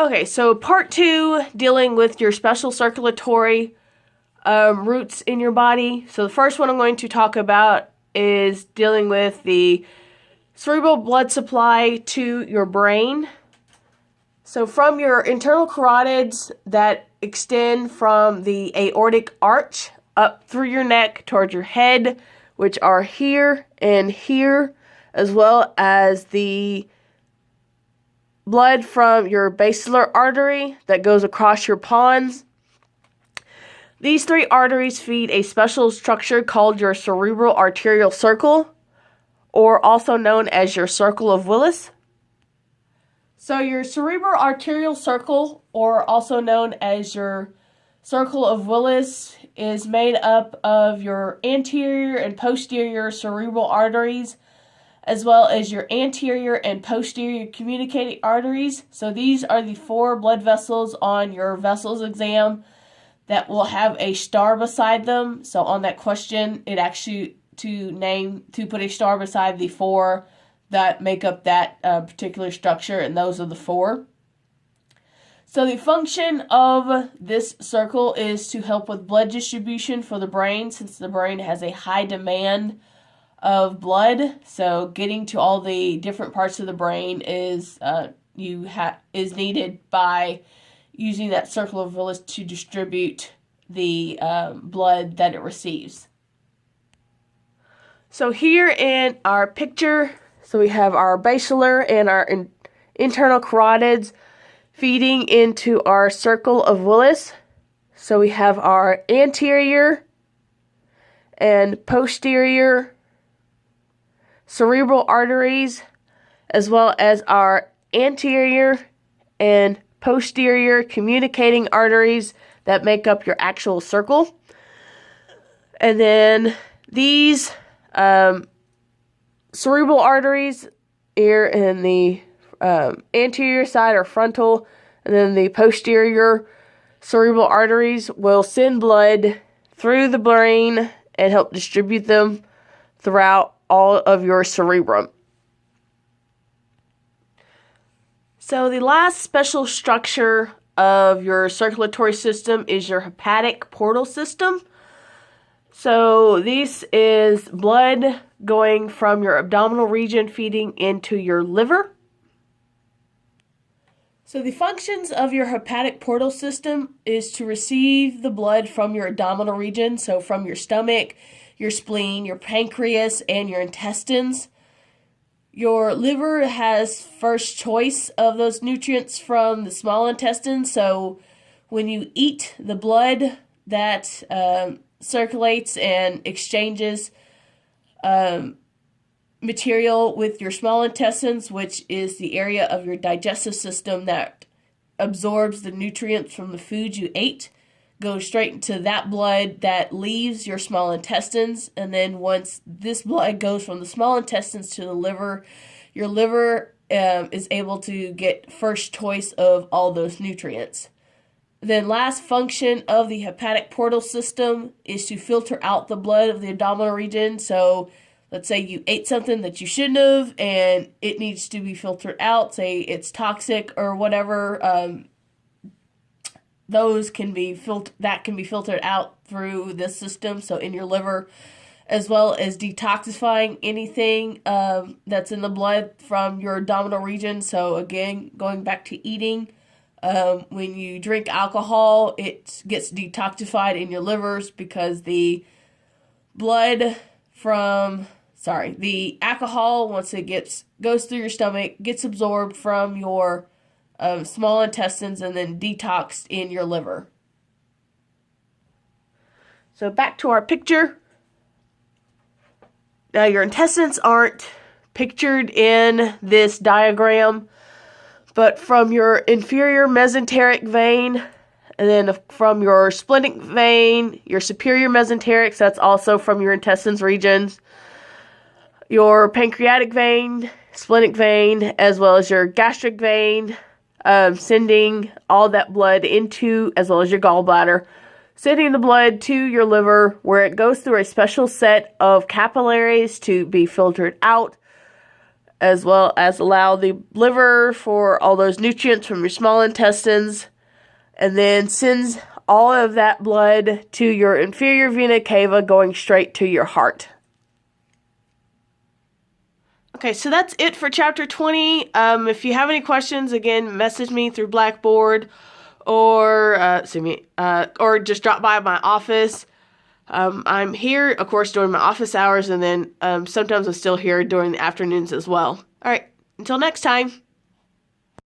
Okay, so part 2, dealing with your special circulatory routes in your body. So the first one I'm going to talk about is dealing with the cerebral blood supply to your brain. So from your internal carotids that extend from the aortic arch up through your neck towards your head, which are here and here, as well as the blood from your basilar artery that goes across your pons. These 3 arteries feed a special structure called your cerebral arterial circle, or also known as your circle of Willis. So your cerebral arterial circle, or also known as your circle of Willis, is made up of your anterior and posterior cerebral arteries, as well as your anterior and posterior communicating arteries. So these are the 4 blood vessels on your vessels exam that will have a star beside them. So on that question, it actually to put a star beside the 4 that make up that particular structure, and those are the 4. So the function of this circle is to help with blood distribution for the brain, since the brain has a high demand of blood. So getting to all the different parts of the brain is needed by using that circle of Willis to distribute the blood that it receives. So here in our picture, so we have our basilar and our internal carotids feeding into our circle of Willis. So we have our anterior and posterior cerebral arteries, as well as our anterior and posterior communicating arteries that make up your actual circle. And then these cerebral arteries here in the anterior side are frontal, and then the posterior cerebral arteries will send blood through the brain and help distribute them throughout all of your cerebrum. So the last special structure of your circulatory system is your hepatic portal system. So this is blood going from your abdominal region feeding into your liver. So the functions of your hepatic portal system is to receive the blood from your abdominal region, so from your stomach, your spleen, your pancreas, and your intestines. Your liver has first choice of those nutrients from the small intestine, so when you eat the blood that circulates and exchanges material with your small intestines, which is the area of your digestive system that absorbs the nutrients from the food you ate, goes straight into that blood that leaves your small intestines. And then once this blood goes from the small intestines to the liver, your liver is able to get first choice of all those nutrients. Then last function of the hepatic portal system is to filter out the blood of the abdominal region. So let's say you ate something that you shouldn't have and it needs to be filtered out, say it's toxic or whatever, those can be filtered out through this system, so in your liver, as well as detoxifying anything that's in the blood from your abdominal region. So again, going back to eating, when you drink alcohol, it gets detoxified in your livers because the alcohol, once it goes through your stomach, gets absorbed from your small intestines and then detoxed in your liver. So back to our picture. Now your intestines aren't pictured in this diagram, but from your inferior mesenteric vein, and then from your splenic vein, your superior mesenteric, so that's also from your intestines regions, your pancreatic vein, splenic vein, as well as your gastric vein, sending all that blood into, as well as your gallbladder, sending the blood to your liver, where it goes through a special set of capillaries to be filtered out, as well as allow the liver for all those nutrients from your small intestines, and then sends all of that blood to your inferior vena cava, going straight to your heart. Okay, so that's it for chapter 20. If you have any questions, again, message me through Blackboard, or just drop by my office. I'm here, of course, during my office hours, and then sometimes I'm still here during the afternoons as well. All right, until next time.